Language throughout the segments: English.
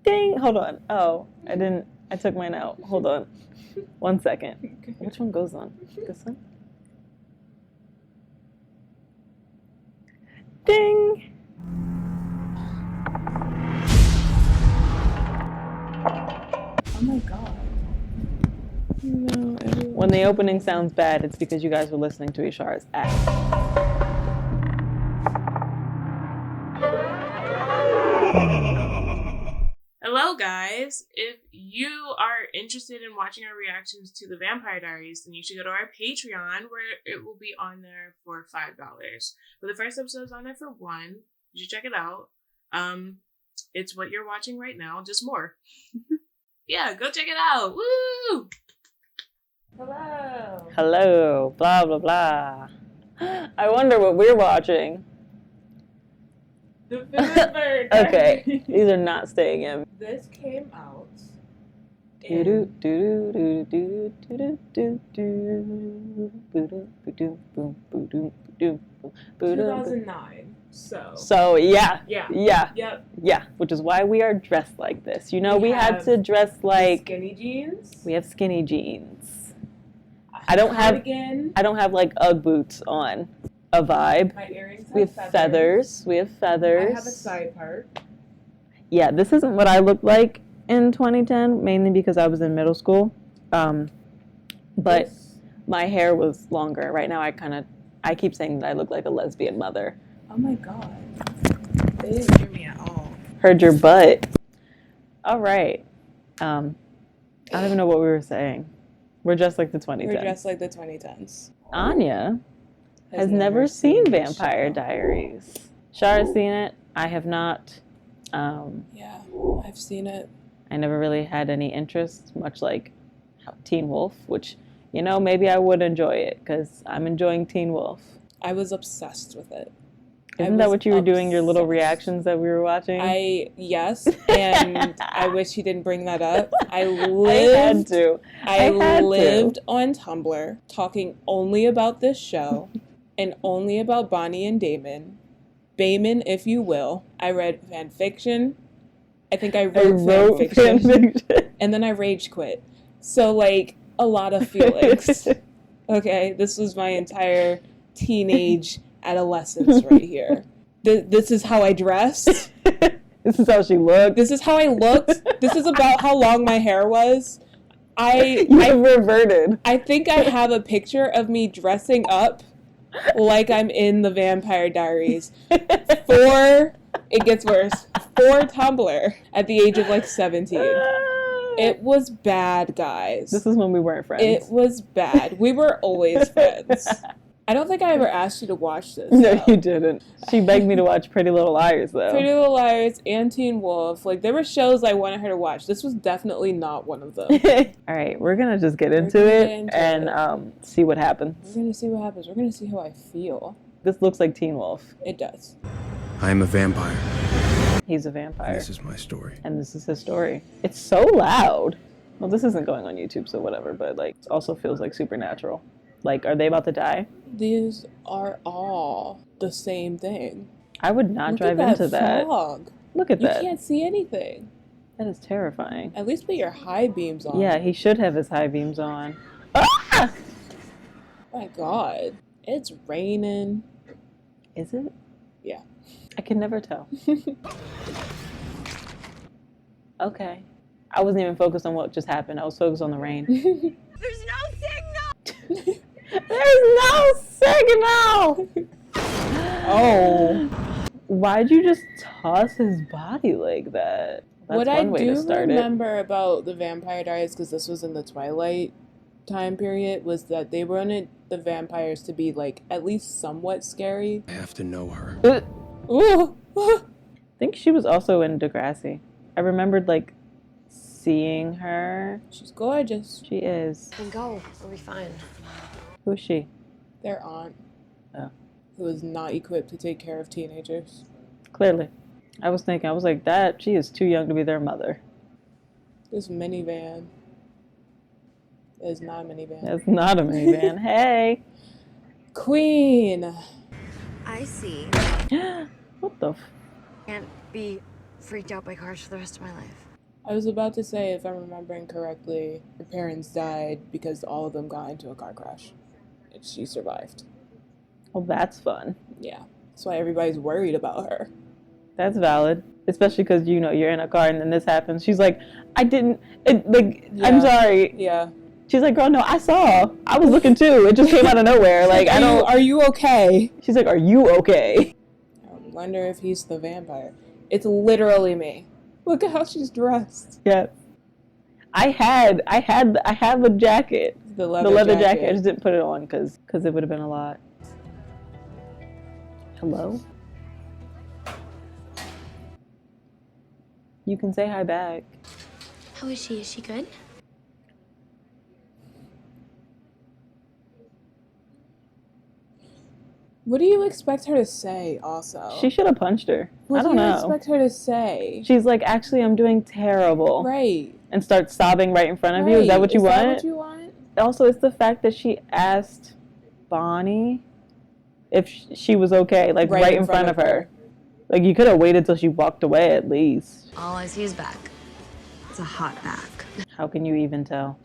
Ding! Hold on. Oh, I took mine out. Hold on. 1 second. Which one goes on? This one? Ding! Oh my god. No, when the opening sounds bad, it's because you guys were listening to Ishara's act. Hello guys, if you are interested in watching our reactions to the Vampire Diaries, then you should go to our Patreon where it will be on there for $5. But the first episode is on there for $1. You should check it out. It's what you're watching right now, just more. Yeah, go check it out. Woo! Hello. Hello, blah, blah, blah. I wonder what we're watching. The Vampire Okay, Diaries. these are not staying in. This came out Do do do do do do do do do do boom boom boom boom 2009. So yeah, Yep. which is why we are dressed like this. You know, we had have to dress like skinny jeans. we have skinny jeans. I don't have like Ugg boots on. A vibe. My earrings We have feathers. We have feathers. I have a side part. Yeah, this isn't what I looked like in 2010, mainly because I was in middle school. But my hair was longer. Right now, I keep saying that I look like a lesbian mother. Oh my god. They didn't hear me at all. Heard your butt. All right. I don't even know what we were saying. We're just like the 2010s. We're just like the 2010s. Anya has never seen Vampire Diaries. Shara's seen it. I have not. Yeah, I've seen it. I never really had any interest, much like Teen Wolf, which, you know, maybe I would enjoy it because I'm enjoying Teen Wolf. I was obsessed with it. Isn't that what you were doing, your little reactions that we were watching? Yes, and I wish he didn't bring that up. I had to. I lived on Tumblr talking only about this show and only about Bonnie and Damon. Bayman, if you will. I read fan fiction. I think I wrote fan fiction. And then I rage quit. So, like, a lot of feelings. Okay, this was my entire teenage adolescence right here. This is how I dressed. This is how she looked. This is how I looked. This is about how long my hair was. I reverted. I think I have a picture of me dressing up like I'm in the Vampire Diaries it gets worse, for Tumblr at the age of like 17. It was bad, guys. This is when we weren't friends. It was bad. We were always friends. I don't think I ever asked you to watch this. No, though. you didn't. She begged me to watch Pretty Little Liars, though. Pretty Little Liars and Teen Wolf. Like, there were shows I wanted her to watch. This was definitely not one of them. All right, we're going to just get into it and see what happens. We're going to see what happens. We're going to see how I feel. This looks like Teen Wolf. It does. I am a vampire. He's a vampire. This is my story. And this is his story. It's so loud. Well, this isn't going on YouTube, so whatever, but, like, it also feels like supernatural. Like, are they about to die? These are all the same thing. I would not Look drive at into that. Fog. Look at that. You can't see anything. That is terrifying. At least put your high beams on. Yeah, he should have his high beams on. Ah! Oh my god. It's raining. Is it? Yeah. I can never tell. Okay. I wasn't even focused on what just happened. I was focused on the rain. There's no signal! There's no signal! Oh. Why'd you just toss his body like that? That's what one way to start remember about the Vampire Diaries, because this was in the Twilight time period, was that they wanted the vampires to be, like, at least somewhat scary. I have to know her. Ooh. I think she was also in Degrassi. I remembered, like, seeing her. She's gorgeous. She is. Then go. We'll be fine. Who's she? Their aunt. Oh. Who is not equipped to take care of teenagers. Clearly. I was like, that, she is too young to be their mother. This minivan is not a minivan. That's not a minivan. Hey! Queen! I see. What the Can't be freaked out by cars for the rest of my life. I was about to say, if I'm remembering correctly, her parents died because all of them got into a car crash. And she survived. Well, that's fun. Yeah. That's why everybody's worried about her. That's valid. Especially because, you know, you're in a car and then this happens. She's like, I'm sorry. Yeah. She's like, girl, no, I saw. I was looking too. It just came out of nowhere. Like, Are you okay? She's like, are you okay? I wonder if he's the vampire. It's literally me. Look at how she's dressed. Yeah. I have a jacket. The leather jacket. I just didn't put it on because it would have been a lot. Hello? You can say hi back. How is she? Is she good? What do you expect her to say, also? She should have punched her. I don't know. What do you expect her to say? She's like, actually, I'm doing terrible. Right. And starts sobbing right in front of you. Is that what you want? Is that what you want? Also, it's the fact that she asked Bonnie if she was okay, like right in front of her. Like, you could have waited till she walked away at least. All I see is back. It's a hot back. How can you even tell?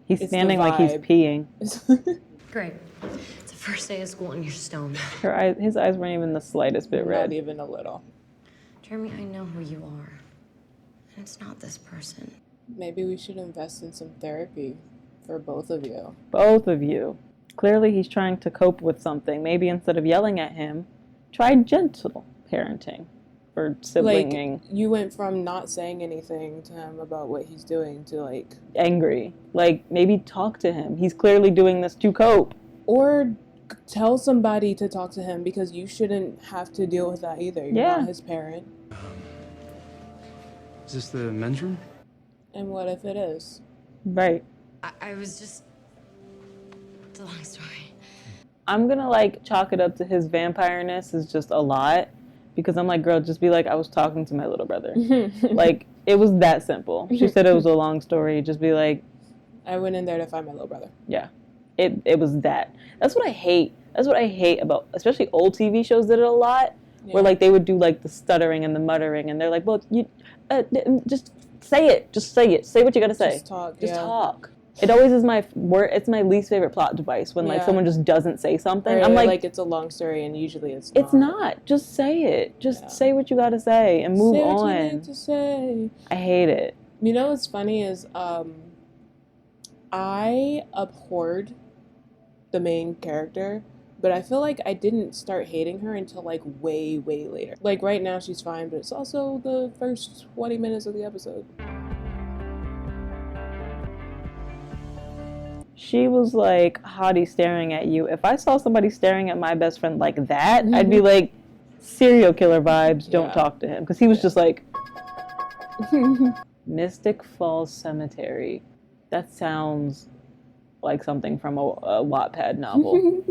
He's It's standing the like he's vibe. peeing. Great. It's the first day of school and you're stoned. His eyes weren't even the slightest bit red. Not even a little. Jeremy, I know who you are. And it's not this person. Maybe we should invest in some therapy for both of you. Both of you. Clearly he's trying to cope with something. Maybe instead of yelling at him, try gentle parenting or siblinging. Like, you went from not saying anything to him about what he's doing to, like... angry. Like, maybe talk to him. He's clearly doing this to cope. Or tell somebody to talk to him, because you shouldn't have to deal with that either. You're not his parent. Is this the men's room? And what if it is? Right. I was just... It's a long story. I'm gonna, like, chalk it up to his vampireness is just a lot. Because I'm like, girl, just be like, I was talking to my little brother. Like, it was that simple. She said it was a long story. Just be like... I went in there to find my little brother. Yeah. It was that. That's what I hate. That's what I hate about, especially old TV shows did it a lot. Yeah. Where, like, they would do, like, the stuttering and the muttering. And they're like, well, you... just say it. Just say it. Say what you gotta say. Just talk. Just talk. It always is my it's my least favorite plot device when like someone just doesn't say something. Or I'm like it's a long story and usually it's not. It's not. Just say it. Just say what you gotta say and move on. Say what you need to say. I hate it. You know what's funny is I abhorred the main character, but I feel like I didn't start hating her until like way later. Like right now she's fine, but it's also the first 20 minutes of the episode. She was like hottie staring at you. If I saw somebody staring at my best friend like that, I'd be like, serial killer vibes, don't talk to him. Because he was just like, Mystic Falls Cemetery. That sounds like something from a Wattpad novel.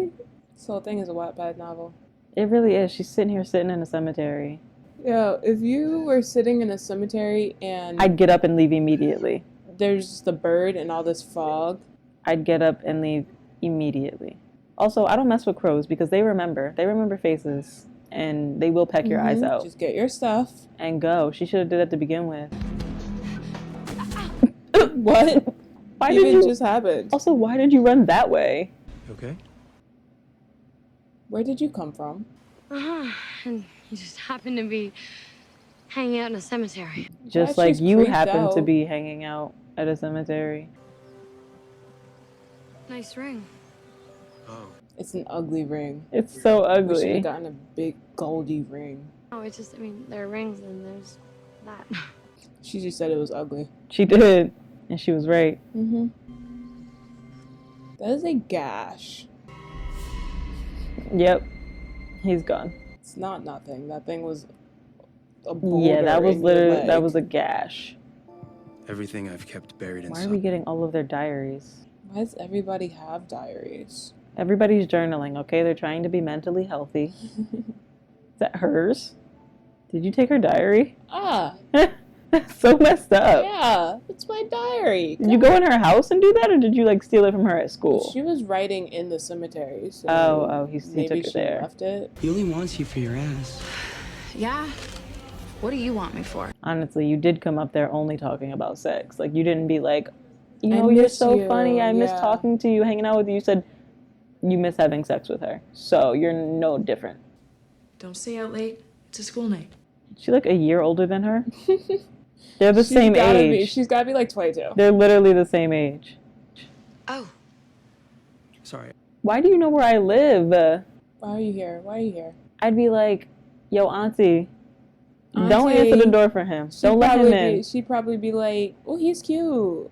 This whole thing is a Wattpad novel. It really is. She's sitting in a cemetery. Yeah, if you were sitting in a cemetery and... I'd get up and leave immediately. There's the bird and all this fog. I'd get up and leave immediately. Also, I don't mess with crows because they remember. They remember faces, and they will peck your eyes out. Just get your stuff. And go. She should have did that to begin with. What? Why did you... just happened? Also, why did you run that way? Okay. Where did you come from? And you just happened to be hanging out in a cemetery. Just like you happen to be hanging out at a cemetery. Nice ring. Oh. It's an ugly ring. It's so ugly. We should have gotten a big goldy ring. Oh, it's just, I mean, there are rings and there's that. She just said it was ugly. She did. And she was right. That is a gash. Yep. He's gone. It's not nothing. That thing was a boulder. Yeah, that was literally, that was a gash. Everything I've kept buried inside. Why are we getting all of their diaries? Why does everybody have diaries? Everybody's journaling, okay? They're trying to be mentally healthy. Is that hers? Did you take her diary? Ah. That's so messed up. Yeah, it's my diary. Did you go in her house and do that, or did you like steal it from her at school? She was writing in the cemetery, so oh, he took maybe it she there. left it. He only wants you for your ass. Yeah. What do you want me for? Honestly, you did come up there only talking about sex. Like, you didn't be like, you I know, you're miss so you, funny. I miss yeah. talking to you, hanging out with you. You said you miss having sex with her. So you're no different. Don't stay out late. It's a school night. Is she like a year older than her? They're the same age. She's gotta be like 22. They're literally the same age. Oh, Sorry. Why do you know where I live? Why are you here? Why are you here? I'd be like, yo, auntie, don't answer the door for him. Don't let him in. She'd probably be like, oh, he's cute.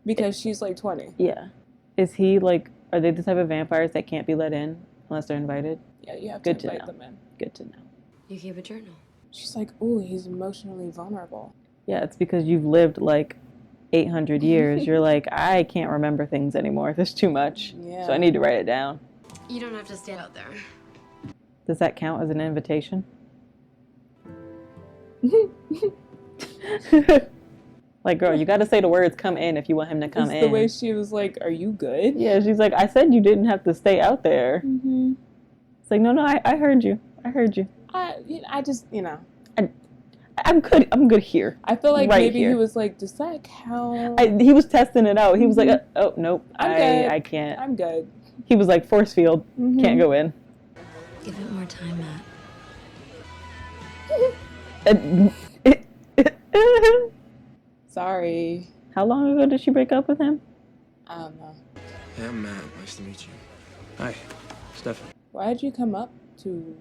Because she's like 20. Yeah. Is he like, are they the type of vampires that can't be let in unless they're invited? Yeah, you have Good to to invite know. them in. Good to know. You keep a journal. She's like, oh, he's emotionally vulnerable. Yeah, it's because you've lived like 800 years. You're like, I can't remember things anymore. There's too much. Yeah. So I need to write it down. You don't have to stay out there. Does that count as an invitation? Like, girl, you got to say the words come in if you want him to come It's in. the way she was like, are you good? Yeah, she's like, I said you didn't have to stay out there. Mm-hmm. It's like, no, I heard you. I heard you. I just, you know. I'm good here. I feel like Right maybe here. he was like, does that count? He was testing it out. He was like, oh, nope, I'm good. I can't. I'm good. He was like, force field, Mhm. can't go in. Give it more time, Matt. Sorry. How long ago did she break up with him? I don't know. Hey, I'm Matt. Nice to meet you. Hi, Stefan. Why did you come up to?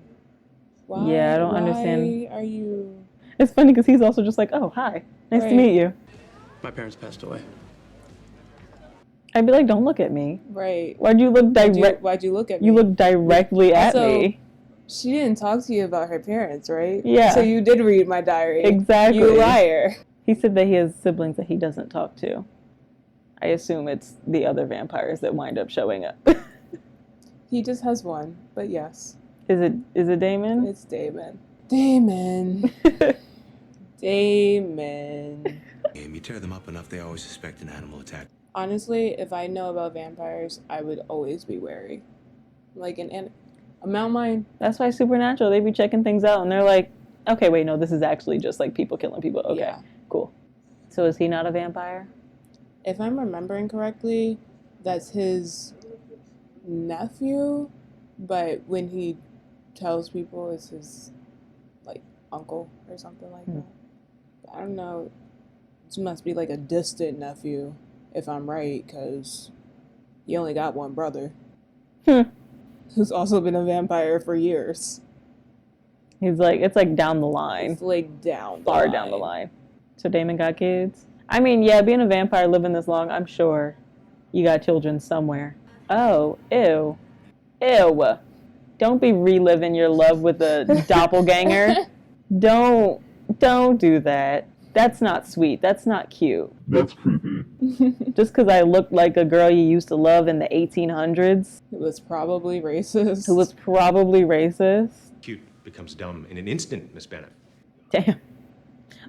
Why? Yeah, I don't understand. Why are you? It's funny because he's also just like, oh, hi, nice to Right. meet you. My parents passed away. I'd be like, don't look at me. Right. Why'd you look direct? Why'd you look at me? You look directly at Also, me. She didn't talk to you about her parents, right? Yeah. So you did read my diary. Exactly. You liar. He said that he has siblings that he doesn't talk to. I assume it's the other vampires that wind up showing up. He just has one, but yes. Is it Damon? It's Damon. Damon. Damon. You tear them up enough, they always suspect an animal attack. Honestly, if I know about vampires, I would always be wary. Like a mountain lion. That's why Supernatural, they be checking things out and they're like, okay, wait, no, this is actually just like people killing people. Okay, Yeah. cool. So is he not a vampire? If I'm remembering correctly, that's his nephew, but when he tells people it's his like uncle or something like that. But I don't know. This must be like a distant nephew, if I'm right, because you only got one brother. Who's also been a vampire for years. He's like, it's like down the line. It's like Far down the line. So Damon got kids? I mean, yeah, being a vampire living this long, I'm sure you got children somewhere. Oh, ew. Ew. Don't be reliving your love with a doppelganger. Don't do that. That's not sweet. That's not cute. That's creepy. Just because I looked like a girl you used to love in the 1800s. It was probably racist. Who was probably racist. Cute becomes dumb in an instant, Miss Bennett. Damn.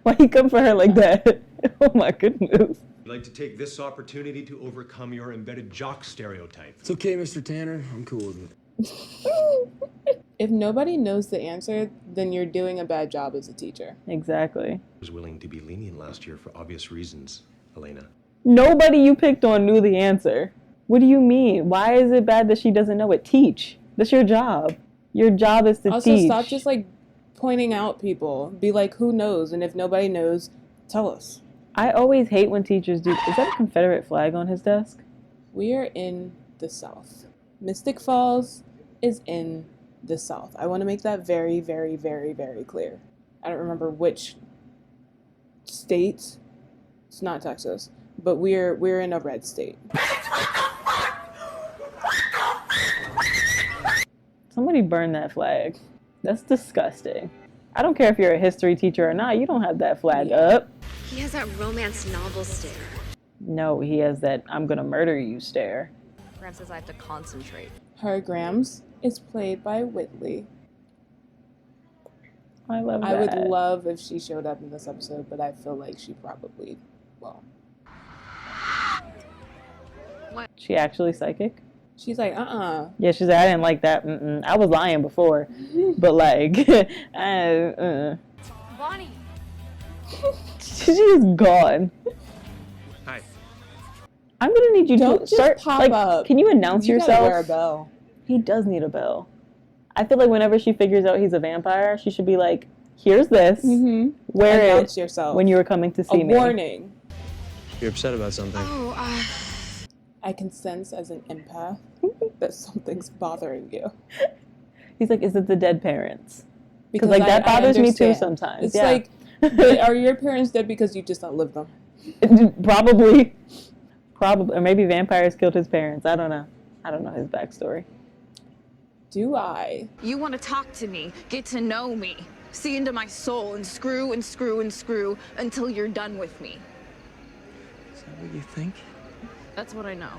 Why you come for her like that? Oh my goodness. I'd like to take this opportunity to overcome your embedded jock stereotype. It's okay, Mr. Tanner. I'm cool with it. If nobody knows the answer, then you're doing a bad job as a teacher. Exactly. I was willing to be lenient last year for obvious reasons, Elena. Nobody you picked on knew the answer. What do you mean? Why is it bad that she doesn't know it? Teach. That's your job. Your job is to Also, teach. stop just like pointing out people. Be like, who knows? And if nobody knows, tell us. I always hate when teachers do. Is that a Confederate flag on his desk? We are in the South. Mystic Falls is in the South. I want to make that very, very, very, very clear. I don't remember which state. It's not Texas, but we're in a red state. Somebody burn that flag. That's disgusting. I don't care if you're a history teacher or not. You don't have that flag up. He has that romance novel stare. No, he has that I'm gonna murder you stare. Graham says I have to concentrate. Her Grams is played by Whitley. I love that. I would love if she showed up in this episode, but I feel like she probably won't. She actually psychic? She's like, Yeah, she's like, I didn't like that. I was lying before, but like, Bonnie. She's gone. Hi. I'm gonna need you Don't to just start. pop like, up. Can you announce You gotta yourself? wear a bell. He does need a bell. I feel like whenever she figures out he's a vampire, she should be like, "Here's this. Wear Announce it yourself. when you were coming to see A me." warning. You're upset about something. Oh, I can sense as an empath that something's bothering you. He's like, "Is it the dead parents?" Because like that I bothers me too understand. sometimes. It's yeah. like, are your parents dead because you just outlived them? Probably, or maybe vampires killed his parents. I don't know. I don't know his backstory. Do I? You want to talk to me, get to know me, see into my soul, and screw and screw and screw until you're done with me. Is that what you think? That's what I know.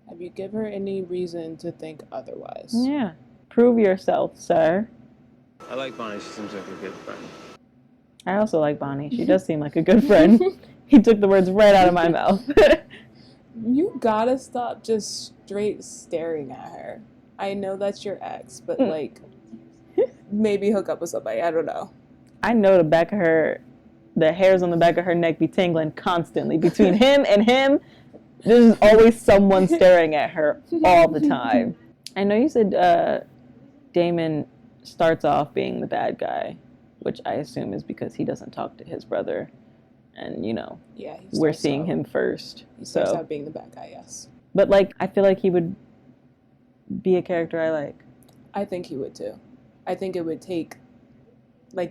Have you given her any reason to think otherwise? Yeah. Prove yourself, sir. I like Bonnie. She seems like a good friend. I also like Bonnie. She does seem like a good friend. He took the words right out of my mouth. You gotta stop just straight staring at her. I know that's your ex, but like, maybe hook up with somebody. I don't know. I know the hairs on the back of her neck be tingling constantly. Between him and him, there's always someone staring at her all the time. I know you said Damon starts off being the bad guy, which I assume is because he doesn't talk to his brother. And, Yeah, we're seeing him first. He starts out being the bad guy, yes. But, I feel like he would be a character I like. I think he would too. I think it would take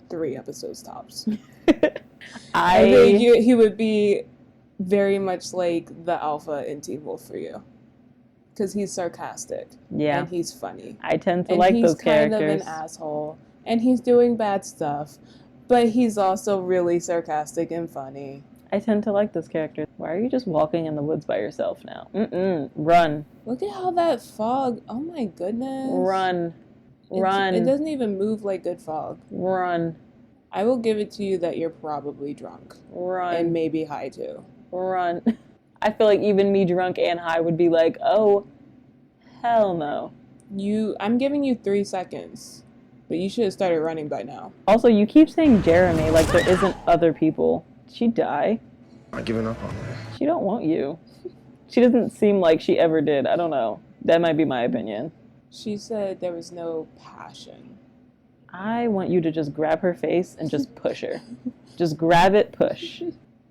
3 episodes tops. I think he would be very much like the alpha in Teen Wolf for you. Because he's sarcastic. Yeah. And he's funny. I tend to like those characters. And he's kind of an asshole. And he's doing bad stuff. But he's also really sarcastic and funny. I tend to like those characters. Why are you just walking in the woods by yourself now? Run. Look at how that fog... Oh my goodness. Run. It doesn't even move like good fog. Run. I will give it to you that you're probably drunk. Run. And maybe high too. Run. I feel like even me drunk and high would be like, oh, hell no. I'm giving you 3 seconds. But you should have started running by now. Also, you keep saying Jeremy like there isn't other people. Did she die? I'm giving up on her. She don't want you. She doesn't seem like she ever did. I don't know. That might be my opinion. She said there was no passion. I want you to just grab her face and just push her. Just grab it, push.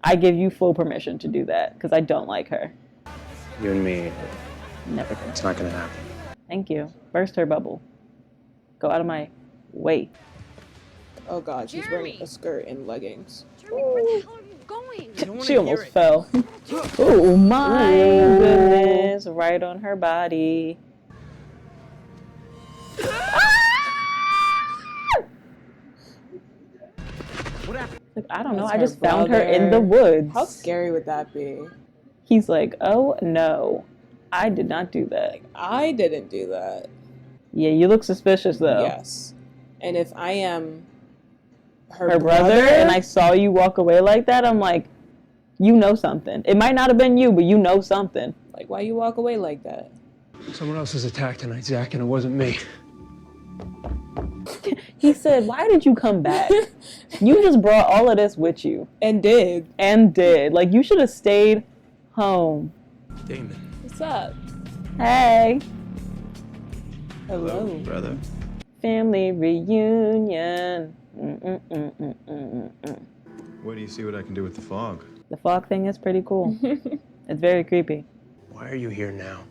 I give you full permission to do that because I don't like her. You and me, Never. it's not gonna happen. Thank you. Burst her bubble. Go out of my way. Oh god, she's wearing a skirt and leggings. Jeremy, where the hell are you going? She almost fell. Oh my goodness. Right on her body. What happened? Like, I don't know. That's I her just found her in the brother. woods. How scary would that be? He's like, oh no, I did not do that. I didn't do that. Yeah, you look suspicious though. Yes. And if I am Her brother, and I saw you walk away like that, I'm like, you know something. It might not have been you, but you know something. Like, why you walk away like that? Someone else was attacked tonight, Zach, and it wasn't me. He said, why did you come back? You just brought all of this with you. And did. Like, you should have stayed home. Damon. What's up? Hey. Hello. brother. Family reunion. Wait do you see what I can do with the fog? The fog thing is pretty cool. It's very creepy. Why are you here now?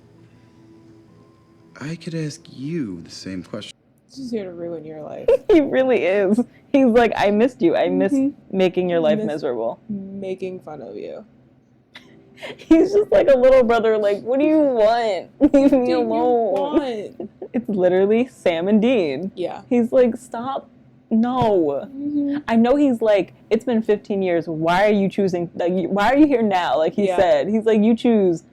I could ask you the same question. She's here to ruin your life. He really is. He's like, I missed you. I missed making your life miserable. Making fun of you. He's just like a little brother, like, what do you want? Leave me alone. It's literally Sam and Dean. Yeah. He's like, stop. No. I know he's like, it's been 15 years. Why are you choosing? Like, why are you here now? Like he said. He's like, you choose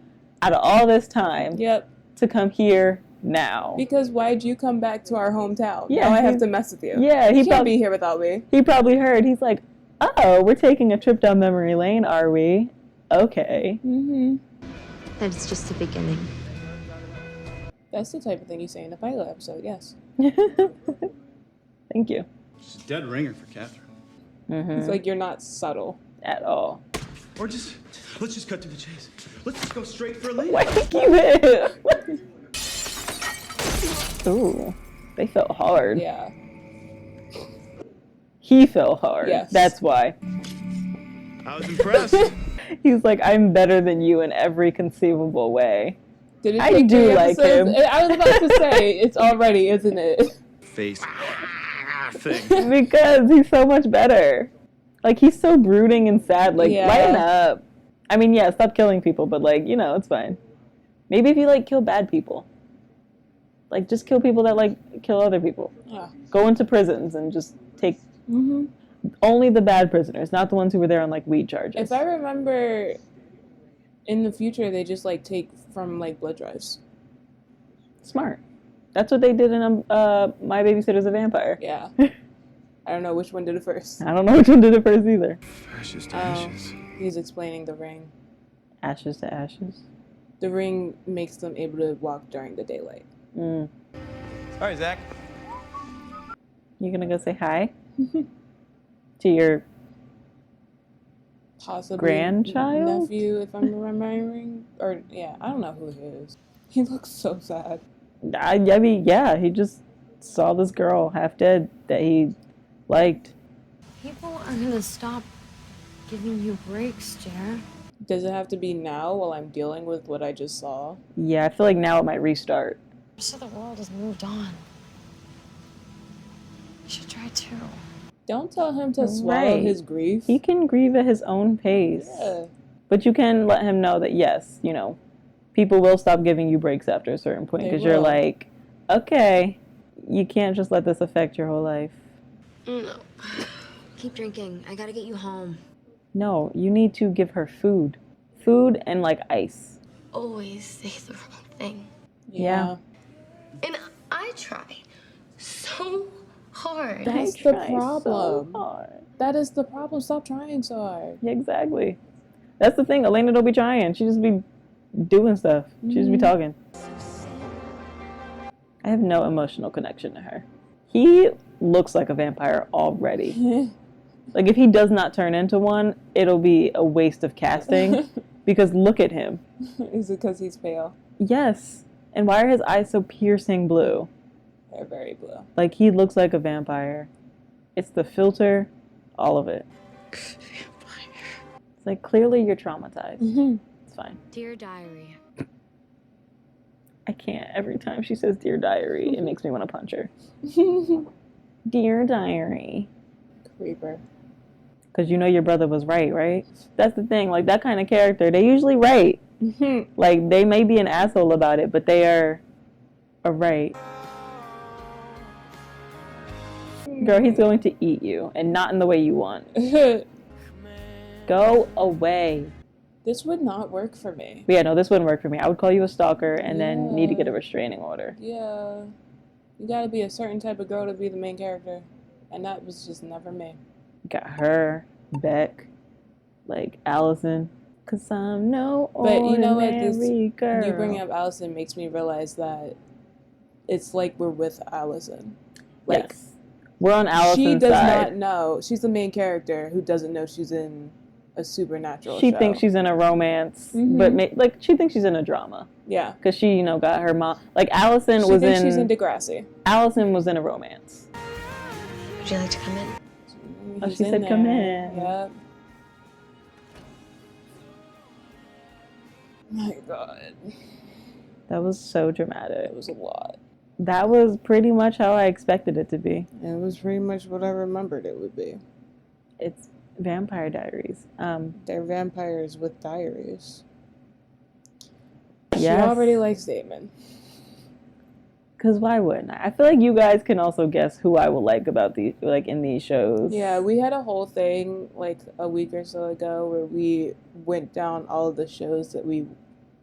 out of all this time to come here now. Because why'd you come back to our hometown? Yeah, now I have to mess with you. Yeah. He can't be here without me. He probably heard. He's like, oh, we're taking a trip down memory lane, are we? Okay. That's just the beginning. That's the type of thing you say in a pilot episode, yes. Thank you. She's a dead ringer for Catherine. He's like, you're not subtle. At all. Or let's just cut to the chase. Let's just go straight for a lead. Why did you hit? Ooh, they felt hard. Yeah. He fell hard. Yes. That's why. I was impressed. He's like, I'm better than you in every conceivable way. Did it I take do 3 like episodes? him. I was about to say, it's already, isn't it? Face thing. Because he's so much better. Like, he's so brooding and sad. Like, Yeah. lighten up. I mean, yeah, stop killing people, but, like, you know, it's fine. Maybe if you, like, kill bad people. Like, just kill people that, like, kill other people. Yeah. Go into prisons and just take only the bad prisoners, not the ones who were there on, like, weed charges. If I remember, in the future, they just, like, take from, like, blood drives. Smart. That's what they did in My Babysitter's a Vampire. Yeah. I don't know which one did it first. I don't know which one did it first either. Ashes to ashes. He's explaining the ring. Ashes to ashes. The ring makes them able to walk during the daylight. Mm. Sorry, Zach. You gonna go say hi to your Possibly grandchild? nephew, if I'm remembering. Or, yeah, I don't know who he is. He looks so sad. I mean, yeah, he just saw this girl half dead that he liked. People are gonna stop giving you breaks, Jer. Does it have to be now while I'm dealing with what I just saw? Yeah, I feel like now it might restart. The rest of the world has moved on. You should try too. Don't tell him to swallow Right. his grief. He can grieve at his own pace. Yeah. But you can let him know that, yes, you know, people will stop giving you breaks after a certain point They because you're will. like, okay, you can't just let this affect your whole life. No. Keep drinking. I gotta get you home. No, you need to give her food. Food and, like, ice. Always say the wrong thing. Yeah. And I try so hard. That's I the try so problem. hard. That is the problem. Stop trying so hard. Yeah, exactly. That's the thing. Elena don't be trying. She just be doing stuff. She just be talking. I have no emotional connection to her. He looks like a vampire already. Like, if he does not turn into one, it'll be a waste of casting. Because look at him. Is it because he's pale? Yes. And why are his eyes so piercing blue? They're very blue. Like, he looks like a vampire. It's the filter, all of it. It's like, clearly you're traumatized. It's fine. Dear Diary. I can't. Every time she says Dear Diary, it makes me want to punch her. Dear Diary. Creeper. Because you know your brother was right? That's the thing. Like, that kind of character, they usually right. Like, they may be an asshole about it, but they are right. Girl, he's going to eat you, and not in the way you want. Go away. This would not work for me. But yeah, no, this wouldn't work for me. I would call you a stalker and then need to get a restraining order. Yeah. You gotta be a certain type of girl to be the main character. And that was just never me. Got her, Beck, like Allison. Cause I'm no But you know what? ordinary girl. You bringing up Allison makes me realize that it's like we're with Allison. Like, yes. We're on Allison's she does side. not know. She's the main character who doesn't know she's in a supernatural She show. thinks she's in a romance, but like she thinks she's in a drama. Yeah. Because she, you know, got her mom. Like Allison She was thinks in. she's in Degrassi. Allison was in a romance. Would you like to come in? Oh, He's she in said, there. "Come in." Yep. My God. That was so dramatic. It was a lot. That was pretty much how I expected it to be. It was pretty much what I remembered it would be. It's Vampire Diaries. They're vampires with diaries. She Yes. already likes Damon. Because why wouldn't I? I feel like you guys can also guess who I will like about these, like in these shows. Yeah, we had a whole thing like a week or so ago where we went down all of the shows that we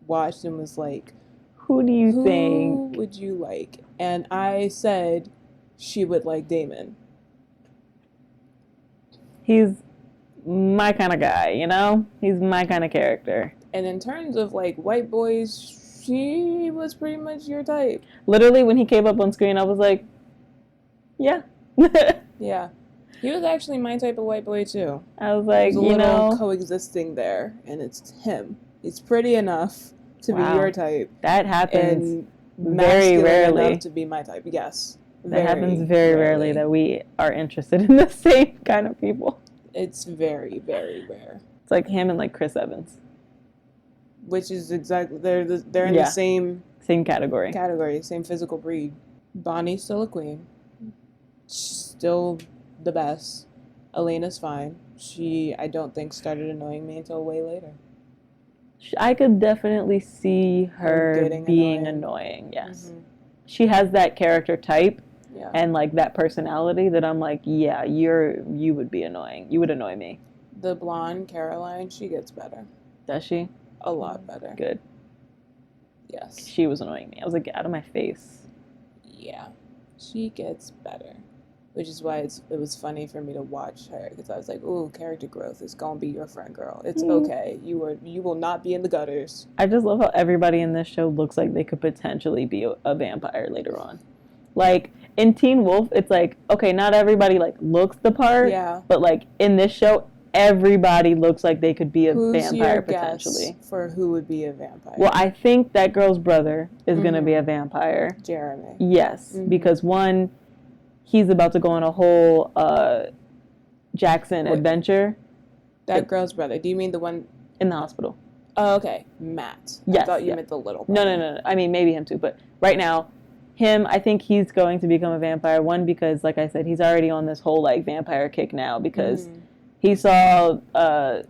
watched and was like, Who do you who think? would you like? And I said she would like Damon. He's my kind of guy, you know? He's my kind of character. And in terms of like white boys, she was pretty much your type. Literally, when he came up on screen, I was like, yeah. Yeah. He was actually my type of white boy too. I was like, There's a little coexisting there, and it's him. He's pretty enough to be your type. That happens and very rarely. Enough to be my type. Yes, that happens very rarely that we are interested in the same kind of people. It's very, very rare. It's like him and like Chris Evans, which is exactly they're in the same category, same physical breed. Bonnie's still a queen. She's still the best. Elena's fine. She, I don't think, started annoying me until way later. I could definitely see her being annoying. Yes. Mm-hmm. She has that character type and like that personality that I'm like, yeah, you would be annoying. You would annoy me. The blonde Caroline, she gets better. Does she? A lot better. Good. Yes. She was annoying me. I was like, get out of my face. Yeah. She gets better. Which is why it was funny for me to watch her, because I was like, ooh, character growth is gonna be your friend, girl. It's okay. You will not be in the gutters. I just love how everybody in this show looks like they could potentially be a vampire later on. Like in Teen Wolf, it's like, okay, not everybody like looks the part. Yeah. But like in this show, everybody looks like they could be a Who's vampire your potentially. Guess for who would be a vampire? Well, I think that girl's brother is gonna be a vampire. Jeremy. Yes, because one, he's about to go on a whole Jackson adventure. That girl's brother. Do you mean the one in the hospital? Oh, okay. Matt. Yes. I thought you meant the little brother. No. I mean, maybe him too. But right now, him, I think he's going to become a vampire. One, because, like I said, he's already on this whole, like, vampire kick now because he saw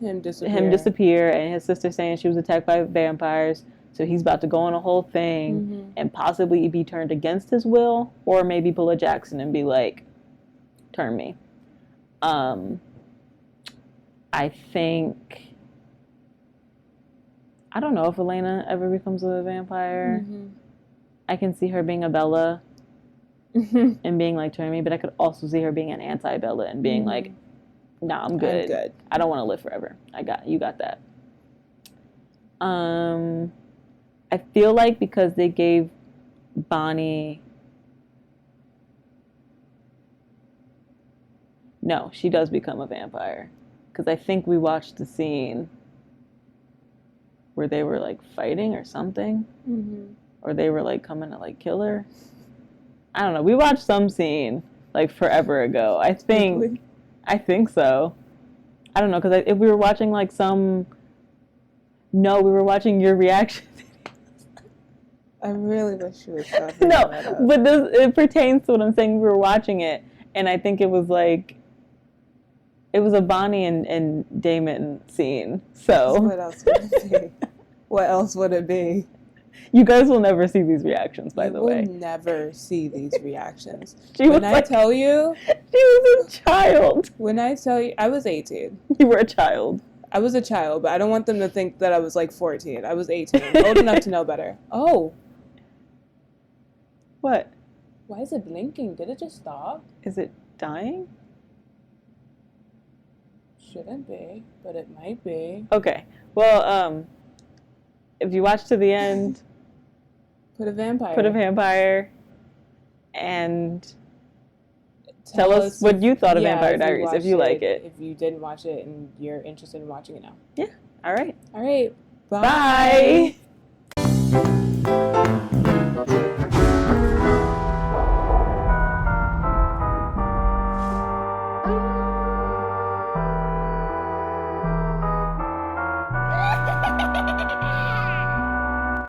him disappear and his sister saying she was attacked by vampires. So he's about to go on a whole thing and possibly be turned against his will, or maybe pull a Jackson and be like, turn me. I think, I don't know if Elena ever becomes a vampire. I can see her being a Bella and being like, turn me, but I could also see her being an anti-Bella and being like, nah, I'm good. I don't want to live forever. You got that. I feel like because they gave Bonnie... No, she does become a vampire. Because I think we watched the scene where they were, like, fighting or something. Or they were, like, coming to, like, kill her. I don't know. We watched some scene, like, forever ago. I think so. I don't know, because if we were watching, like, some... No, we were watching your reaction. I really wish you would stop. No, but it pertains to what I'm saying. We were watching it, and I think it was like, it was a Bonnie and Damon scene. So what else would it be? What else would it be? You guys will never see these reactions, by the way. You will never see these reactions. I tell you, she was a child. When I tell you, I was 18. You were a child. I was a child, but I don't want them to think that I was like 14. I was 18, old enough to know better. Oh. What? Why is it blinking? Did it just stop? Is it dying? Shouldn't be, but it might be. Okay. Well, if you watch to the end, put a vampire, and tell us what you thought of Vampire Diaries if you like it. If you didn't watch it and you're interested in watching it now. Yeah. All right. Bye. Bye.